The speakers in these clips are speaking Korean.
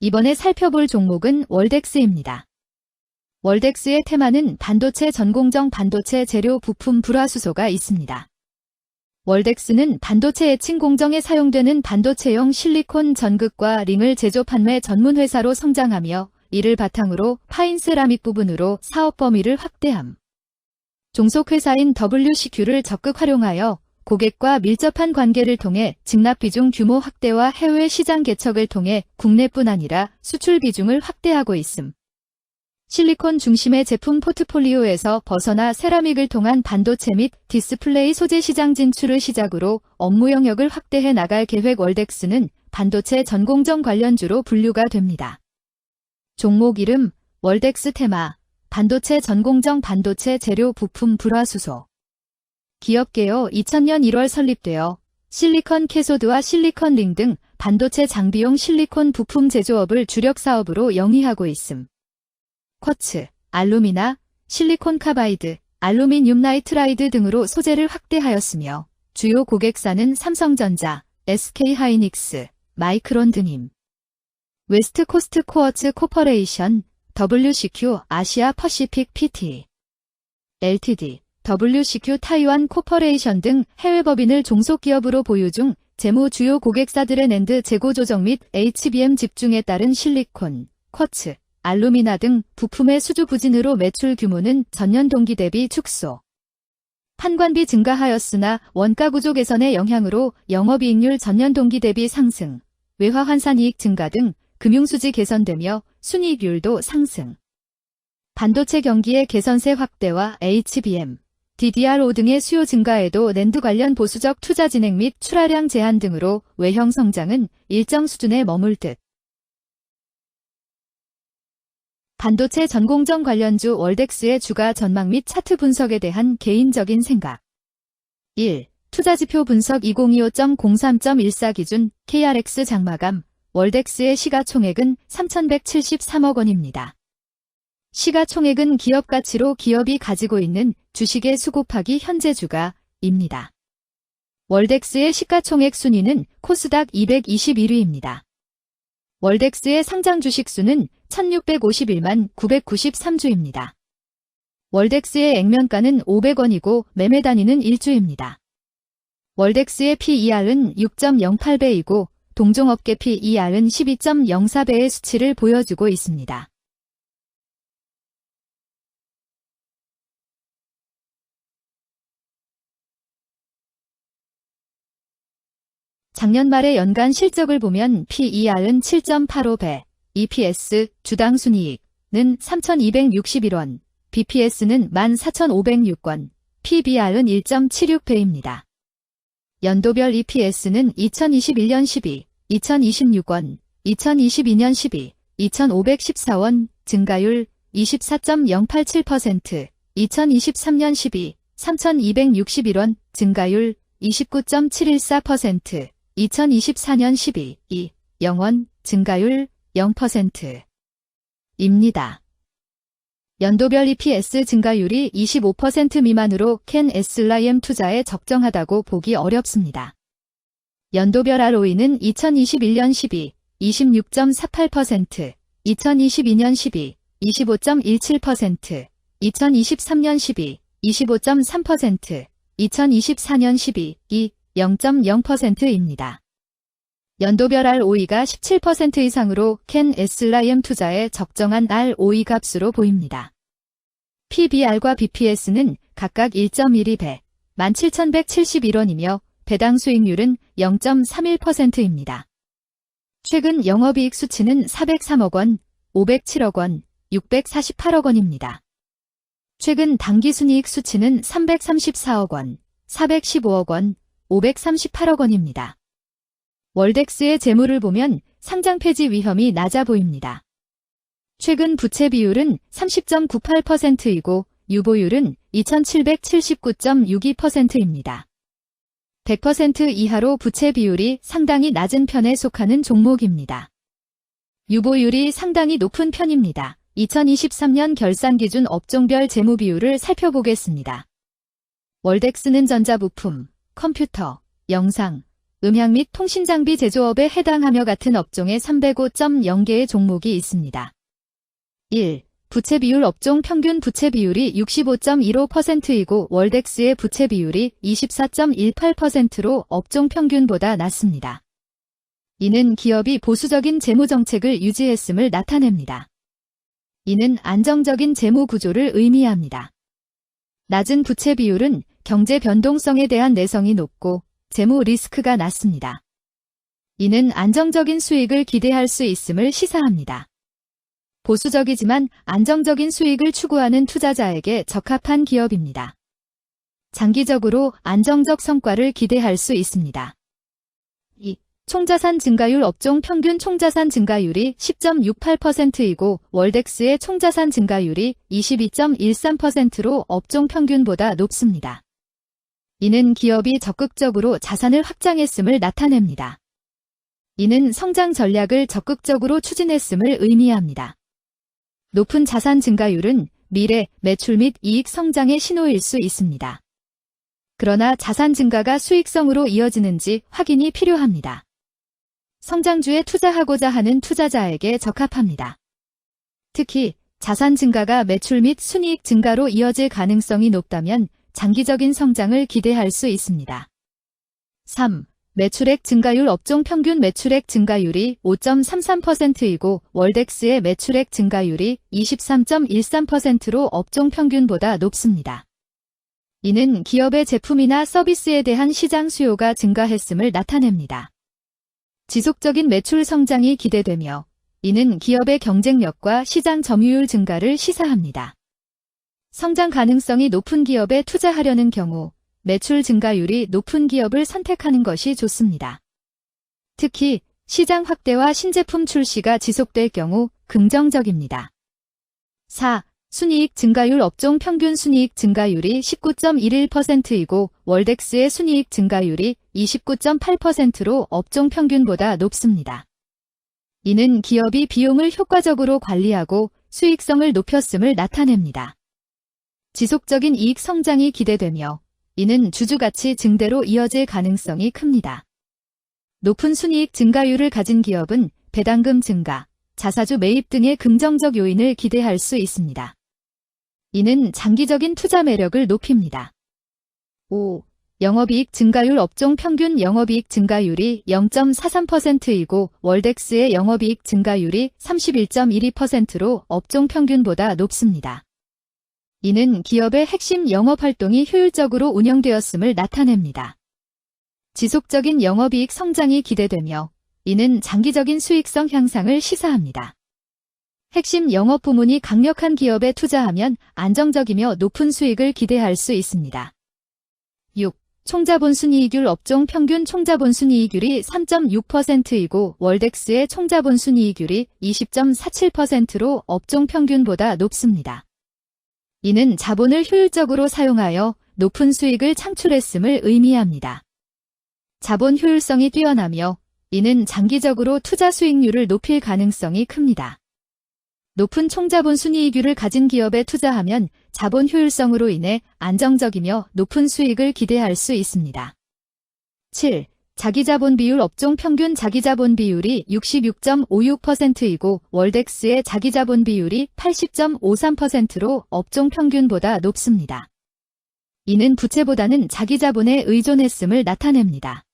이번에 살펴볼 종목은 월덱스입니다. 월덱스의 테마는 반도체 전공정 반도체 재료 부품 불화수소가 있습니다. 월덱스는 반도체 애칭 공정에 사용되는 반도체용 실리콘 전극과 링을 제조 판매 전문 회사로 성장하며 이를 바탕으로 파인세라믹 부분으로 사업 범위를 확대함. 종속회사인 WCQ를 적극 활용하여 고객과 밀접한 관계를 통해 직납 비중 규모 확대와 해외 시장 개척을 통해 국내뿐 아니라 수출 비중을 확대하고 있음. 실리콘 중심의 제품 포트폴리오에서 벗어나 세라믹을 통한 반도체 및 디스플레이 소재 시장 진출을 시작으로 업무 영역을 확대해 나갈 계획. 월덱스는 반도체 전공정 관련주로 분류가 됩니다. 종목 이름 월덱스 테마 반도체 전공정 반도체 재료 부품 불화수소. 기업 개요 2000년 1월 설립되어 실리콘 캐소드와 실리콘 링 등 반도체 장비용 실리콘 부품 제조업을 주력 사업으로 영위하고 있음. 쿼츠, 알루미나, 실리콘 카바이드, 알루미늄 나이트라이드 등으로 소재를 확대하였으며 주요 고객사는 삼성전자, SK하이닉스, 마이크론 등임. 웨스트 코스트 쿼츠 코퍼레이션, WCQ 아시아 퍼시픽 PT, LTD, WCQ 타이완 코퍼레이션 등 해외 법인을 종속기업으로 보유 중 재무 주요 고객사들의 낸드 재고 조정 및 HBM 집중에 따른 실리콘, 쿼츠, 알루미나 등 부품의 수주 부진으로 매출 규모는 전년 동기 대비 축소. 판관비 증가하였으나 원가 구조 개선의 영향으로 영업이익률 전년 동기 대비 상승, 외화 환산이익 증가 등 금융수지 개선되며 순이익률도 상승. 반도체 경기의 개선세 확대와 HBM, DDR5 등의 수요 증가에도 낸드 관련 보수적 투자 진행 및 출하량 제한 등으로 외형 성장은 일정 수준에 머물 듯. 반도체 전공정 관련주 월덱스의 주가 전망 및 차트 분석에 대한 개인적인 생각. 1. 투자지표 분석 2025.03.14 기준 KRX 장마감 월덱스의 시가총액은 3,173억 원입니다. 시가총액은 기업가치로 기업이 가지고 있는 주식의 수 곱하기 현재 주가입니다. 월덱스의 시가총액 순위는 코스닥 221위입니다. 월덱스의 상장 주식 수는 1651만 993주입니다. 월덱스의 액면가는 500원이고 매매 단위는 1주입니다. 월덱스의 PER은 6.08배이고 동종업계 PER은 12.04배의 수치를 보여주고 있습니다. 작년 말의 연간 실적을 보면 PER은 7.85배, EPS, 주당 순이익은 3,261원, BPS는 14,506원, PBR은 1.76배입니다. 연도별 EPS는 2021년 12, 2026원, 2022년 12, 2,514원, 증가율 24.087%, 2023년 12, 3,261원, 증가율 29.714%, 2024년 12, 2, 0원, 증가율 0%입니다. 연도별 EPS 증가율이 25% 미만으로 캔 SLIM 투자에 적정하다고 보기 어렵습니다. 연도별 ROE는 2021년 12, 26.48%, 2022년 12, 25.17%, 2023년 12, 25.3%, 2024년 12, 2, 0.0%입니다. 연도별 ROE가 17% 이상으로 캔 SLIM 투자에 적정한 ROE 값으로 보입니다. PBR과 BPS는 각각 1.12배, 17,171원이며 배당 수익률은 0.31%입니다. 최근 영업이익 수치는 403억 원, 507억 원, 648억 원입니다. 최근 당기순이익 수치는 334억 원, 415억 원, 538억 원입니다. 월덱스의 재무를 보면 상장 폐지 위험이 낮아 보입니다. 최근 부채 비율은 30.98%이고 유보율은 2,779.62%입니다. 100% 이하로 부채 비율이 상당히 낮은 편에 속하는 종목입니다. 유보율이 상당히 높은 편입니다. 2023년 결산 기준 업종별 재무 비율을 살펴보겠습니다. 월덱스는 전자부품, 컴퓨터, 영상, 음향 및 통신장비 제조업에 해당하며 같은 업종에 305.0개의 종목이 있습니다. 1. 부채 비율 업종 평균 부채 비율이 65.15%이고 월덱스의 부채 비율이 24.18%로 업종 평균보다 낮습니다. 이는 기업이 보수적인 재무 정책을 유지했음을 나타냅니다. 이는 안정적인 재무 구조를 의미합니다. 낮은 부채 비율은 경제 변동성에 대한 내성이 높고 재무 리스크가 낮습니다. 이는 안정적인 수익을 기대할 수 있음을 시사합니다. 보수적이지만 안정적인 수익을 추구하는 투자자에게 적합한 기업입니다. 장기적으로 안정적 성과를 기대할 수 있습니다. 2. 총자산 증가율 업종 평균 총자산 증가율이 10.68%이고 월덱스의 총자산 증가율이 22.13%로 업종 평균보다 높습니다. 이는 기업이 적극적으로 자산을 확장했음을 나타냅니다. 이는 성장 전략을 적극적으로 추진했음을 의미합니다. 높은 자산 증가율은 미래, 매출 및 이익 성장의 신호일 수 있습니다. 그러나 자산 증가가 수익성으로 이어지는지 확인이 필요합니다. 성장주에 투자하고자 하는 투자자에게 적합합니다. 특히 자산 증가가 매출 및 순이익 증가로 이어질 가능성이 높다면 장기적인 성장을 기대할 수 있습니다. 3. 매출액 증가율 업종 평균 매출액 증가율이 5.33%이고 월덱스의 매출액 증가율이 23.13%로 업종 평균보다 높습니다. 이는 기업의 제품이나 서비스에 대한 시장 수요가 증가했음을 나타냅니다. 지속적인 매출 성장이 기대되며 이는 기업의 경쟁력과 시장 점유율 증가를 시사합니다. 성장 가능성이 높은 기업에 투자하려는 경우 매출 증가율이 높은 기업을 선택하는 것이 좋습니다. 특히 시장 확대와 신제품 출시가 지속될 경우 긍정적입니다. 4. 순이익 증가율 업종 평균 순이익 증가율이 19.11%이고 월덱스의 순이익 증가율이 29.8%로 업종 평균보다 높습니다. 이는 기업이 비용을 효과적으로 관리하고 수익성을 높였음을 나타냅니다. 지속적인 이익 성장이 기대되며 이는 주주가치 증대로 이어질 가능성이 큽니다. 높은 순이익 증가율을 가진 기업은 배당금 증가, 자사주 매입 등의 긍정적 요인을 기대할 수 있습니다. 이는 장기적인 투자 매력을 높입니다. 5. 영업이익 증가율 업종 평균 영업이익 증가율이 0.43%이고 월덱스의 영업이익 증가율이 31.12%로 업종 평균보다 높습니다. 이는 기업의 핵심 영업활동이 효율적으로 운영되었음을 나타냅니다. 지속적인 영업이익 성장이 기대되며 이는 장기적인 수익성 향상을 시사합니다. 핵심 영업 부문이 강력한 기업에 투자하면 안정적이며 높은 수익을 기대할 수 있습니다. 6. 총자본순이익률 업종 평균 총자본순이익률이 3.6%이고 월덱스의 총자본순이익률이 20.47%로 업종 평균보다 높습니다. 이는 자본을 효율적으로 사용하여 높은 수익을 창출했음을 의미합니다. 자본 효율성이 뛰어나며 이는 장기적으로 투자 수익률을 높일 가능성이 큽니다. 높은 총자본 순이익률을 가진 기업에 투자하면 자본 효율성으로 인해 안정적이며 높은 수익을 기대할 수 있습니다. 7. 자기자본 비율 업종 평균 자기자본 비율이 66.56%이고 월덱스의 자기자본 비율이 80.53%로 업종 평균보다 높습니다. 이는 부채보다는 자기자본에 의존했음을 나타냅니다.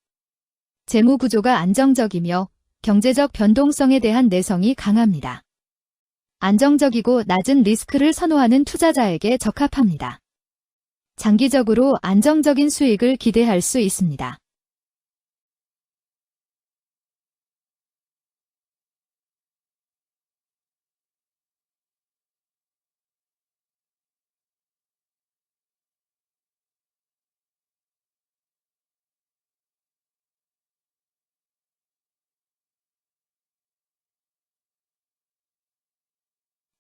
재무 구조가 안정적이며 경제적 변동성에 대한 내성이 강합니다. 안정적이고 낮은 리스크를 선호하는 투자자에게 적합합니다. 장기적으로 안정적인 수익을 기대할 수 있습니다.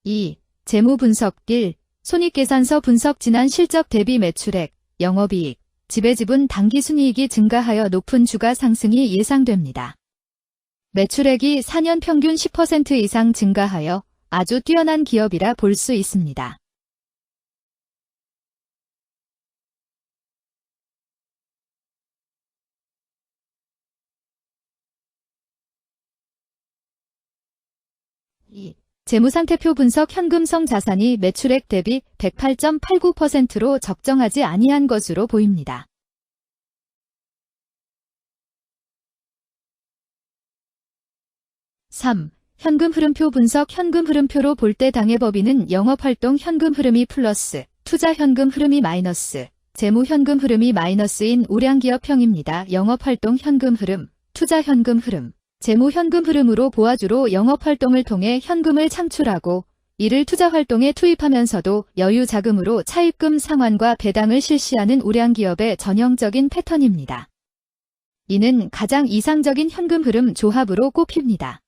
(2) 재무 분석 1. 손익계산서 분석 지난 실적 대비 매출액, 영업이익, 지배지분 당기순이익이 증가하여 높은 주가 상승이 예상됩니다. 매출액이 4년 평균 10% 이상 증가하여 아주 뛰어난 기업이라 볼 수 있습니다. 재무상태표 분석 현금성 자산이 매출액 대비 108.89%로 적정하지 아니한 것으로 보입니다. (3) 현금 흐름표 분석 현금 흐름표로 볼 때 당해법인은 영업활동 현금 흐름이 플러스, 투자 현금 흐름이 마이너스, 재무 현금 흐름이 마이너스인 우량기업형입니다. 영업활동 현금 흐름, 투자 현금 흐름, 재무 현금 흐름으로 보아주로 영업활동을 통해 현금을 창출하고 이를 투자활동에 투입하면서도 여유 자금으로 차입금 상환과 배당을 실시하는 우량기업의 전형적인 패턴입니다. 이는 가장 이상적인 현금 흐름 조합으로 꼽힙니다.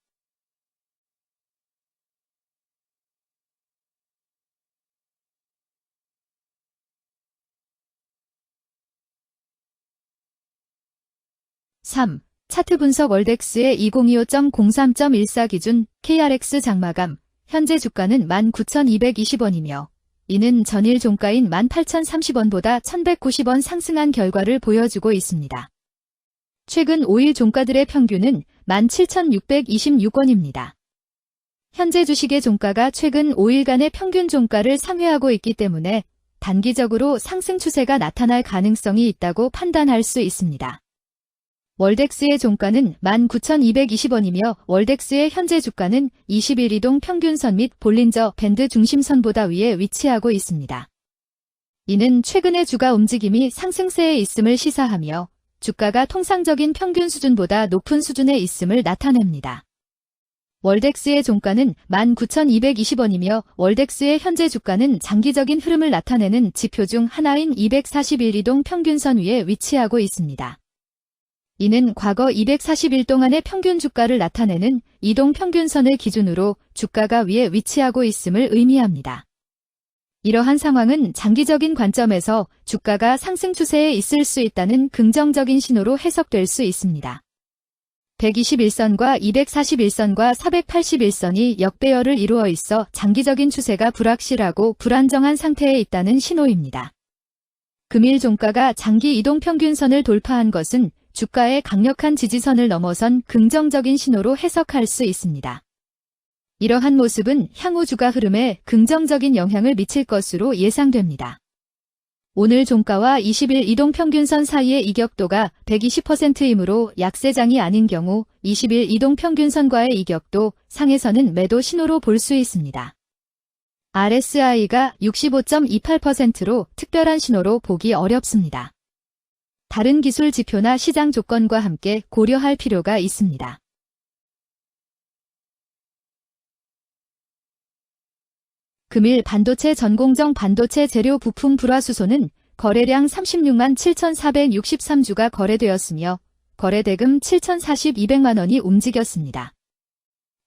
(3) 차트 분석 월덱스의 2025.03.14 기준 KRX 장마감, 현재 주가는 19,220원이며 이는 전일 종가인 18,030원보다 1,190원 상승한 결과를 보여주고 있습니다. 최근 5일 종가들의 평균은 17,626원입니다. 현재 주식의 종가가 최근 5일간의 평균 종가를 상회하고 있기 때문에 단기적으로 상승 추세가 나타날 가능성이 있다고 판단할 수 있습니다. 월덱스의 종가는 19,220원이며 월덱스의 현재 주가는 20일 이동 평균선 및 볼린저 밴드 중심선보다 위에 위치하고 있습니다. 이는 최근의 주가 움직임이 상승세에 있음을 시사하며 주가가 통상적인 평균 수준보다 높은 수준에 있음을 나타냅니다. 월덱스의 종가는 19,220원이며 월덱스의 현재 주가는 장기적인 흐름을 나타내는 지표 중 하나인 241 이동 평균선 위에 위치하고 있습니다. 이는 과거 240일 동안의 평균 주가를 나타내는 이동 평균선을 기준으로 주가가 위에 위치하고 있음을 의미합니다. 이러한 상황은 장기적인 관점에서 주가가 상승 추세에 있을 수 있다는 긍정적인 신호로 해석될 수 있습니다. 121선과 241선과 481선이 역배열을 이루어 있어 장기적인 추세가 불확실하고 불안정한 상태에 있다는 신호입니다. 금일 종가가 장기 이동 평균선을 돌파한 것은 주가의 강력한 지지선을 넘어선 긍정적인 신호로 해석할 수 있습니다. 이러한 모습은 향후 주가 흐름에 긍정적인 영향을 미칠 것으로 예상됩니다. 오늘 종가와 20일 이동평균선 사이의 이격도가 120%이므로 약세장이 아닌 경우 20일 이동평균선과의 이격도 상에서는 매도 신호로 볼 수 있습니다. RSI가 65.28%로 특별한 신호로 보기 어렵습니다. 다른 기술 지표나 시장 조건과 함께 고려할 필요가 있습니다. 금일 반도체 전공정 반도체 재료 부품 불화수소는 거래량 36만 7,463주가 거래되었으며 거래대금 7,042백만 원이 움직였습니다.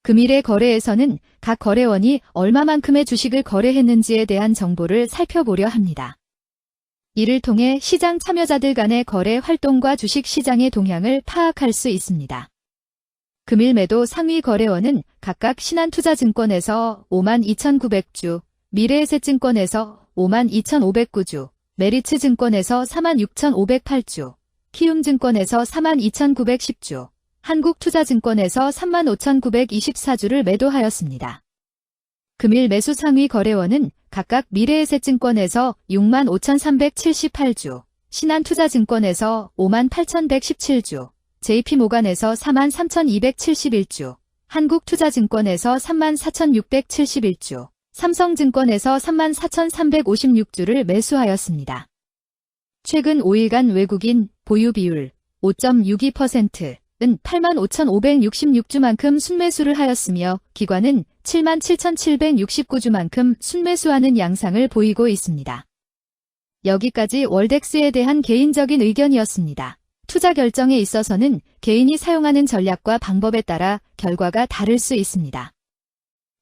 금일의 거래에서는 각 거래원이 얼마만큼의 주식을 거래했는지에 대한 정보를 살펴보려 합니다. 이를 통해 시장 참여자들 간의 거래 활동과 주식 시장의 동향을 파악할 수 있습니다. 금일 매도 상위 거래원은 각각 신한투자증권에서 52,900주, 미래에셋증권에서 52,509주, 메리츠증권에서 46,508주, 키움증권에서 42,910주, 한국투자증권에서 35,924주를 매도하였습니다. 금일 매수 상위 거래원은 각각 미래에셋증권에서 65,378주, 신한투자증권에서 58,117주, JP모간에서 43,271주, 한국투자증권에서 34,671주, 삼성증권에서 34,356주를 매수하였습니다. 최근 5일간 외국인 보유 비율 5.62%은 85,566주만큼 순매수를 하였으며 기관은 77,769주만큼 순매수하는 양상을 보이고 있습니다. 여기까지 월덱스에 대한 개인적인 의견이었습니다. 투자 결정에 있어서는 개인이 사용하는 전략과 방법에 따라 결과가 다를 수 있습니다.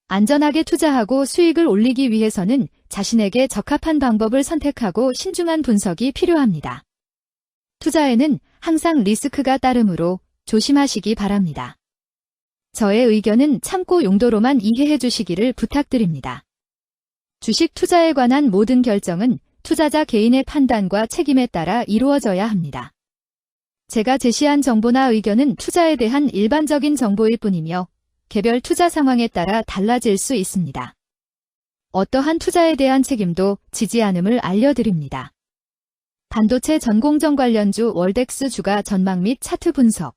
안전하게 투자하고 수익을 올리기 위해서는 자신에게 적합한 방법을 선택하고 신중한 분석이 필요합니다. 투자에는 항상 리스크가 따르므로 조심하시기 바랍니다. 저의 의견은 참고 용도로만 이해해 주시기를 부탁드립니다. 주식 투자에 관한 모든 결정은 투자자 개인의 판단과 책임에 따라 이루어져야 합니다. 제가 제시한 정보나 의견은 투자에 대한 일반적인 정보일 뿐이며 개별 투자 상황에 따라 달라질 수 있습니다. 어떠한 투자에 대한 책임도 지지 않음을 알려드립니다. 반도체 전공정 관련주 월덱스 주가 전망 및 차트 분석.